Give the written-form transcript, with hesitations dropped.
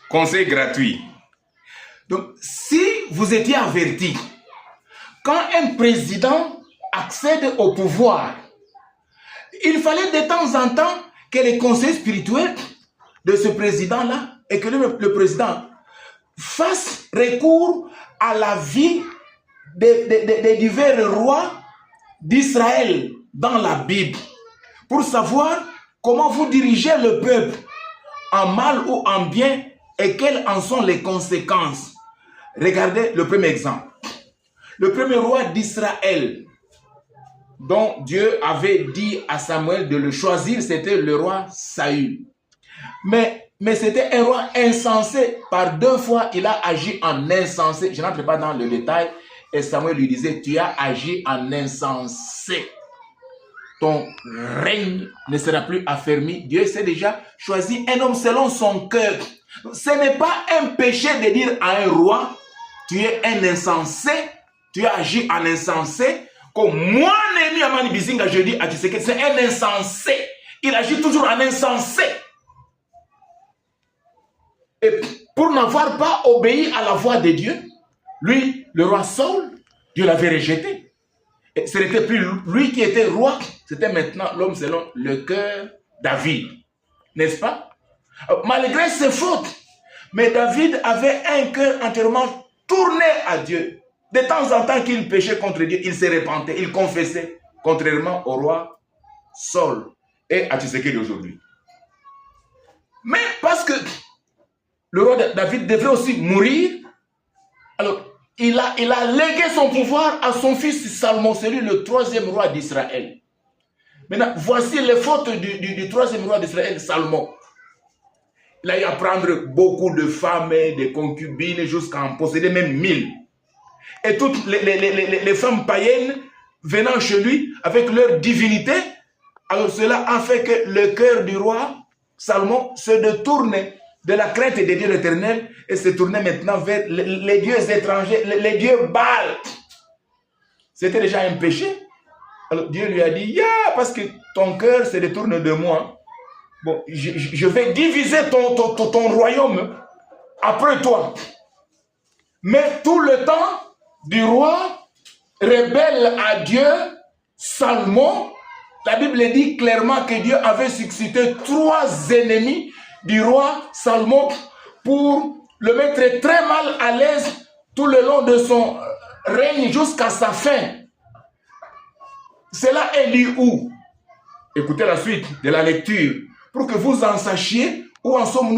Conseil gratuit. Donc, si vous étiez averti, quand un président accède au pouvoir, il fallait de temps en temps que les conseils spirituels de ce président-là et que le président fasse recours à la vie des divers rois d'Israël dans la Bible pour savoir comment vous dirigez le peuple en mal ou en bien et quelles en sont les conséquences. Regardez le premier exemple. Le premier roi d'Israël dont Dieu avait dit à Samuel de le choisir, c'était le roi Saül. Mais c'était un roi insensé. Par 2 fois, il a agi en insensé. Je n'entre pas dans le détail. Et Samuel lui disait, tu as agi en insensé. Ton règne ne sera plus affermi. Dieu s'est déjà choisi un homme selon son cœur. Ce n'est pas un péché de dire à un roi, tu es un insensé, tu as agi en insensé. Comme moi, Némi Amani Bizinga, je dis à Tshisekedi, c'est un insensé. Il agit toujours en insensé. Et pour n'avoir pas obéi à la voix de Dieu, lui, le roi Saul, Dieu l'avait rejeté. Et ce n'était plus lui qui était roi, c'était maintenant l'homme selon le cœur David. N'est-ce pas? Malgré ses fautes, mais David avait un cœur entièrement tourné à Dieu. De temps en temps qu'il péchait contre Dieu, il se repentait, il confessait, contrairement au roi Saul et à Tshisekedi d'aujourd'hui. Mais parce que le roi David devait aussi mourir, alors il a légué son pouvoir à son fils Salomon, celui le 3e roi d'Israël. Maintenant, voici les fautes du 3e roi d'Israël, Salomon. Il a eu à prendre beaucoup de femmes et de concubines jusqu'à en posséder même 1000. Et toutes les femmes païennes venant chez lui avec leur divinité, alors cela a fait que le cœur du roi Salomon se détournait de la crainte des dieux éternels et se tournait maintenant vers les dieux étrangers, les dieux Baal. C'était déjà un péché. Alors Dieu lui a dit, parce que ton cœur se détourne de moi, bon, je vais diviser ton royaume après toi. Mais tout le temps du roi rebelle à Dieu, Salomon, la Bible dit clairement que Dieu avait suscité 3 ennemis du roi Salomon pour le mettre très mal à l'aise tout le long de son règne jusqu'à sa fin. Cela est lu où? Écoutez la suite de la lecture pour que vous en sachiez où en sommes-nous.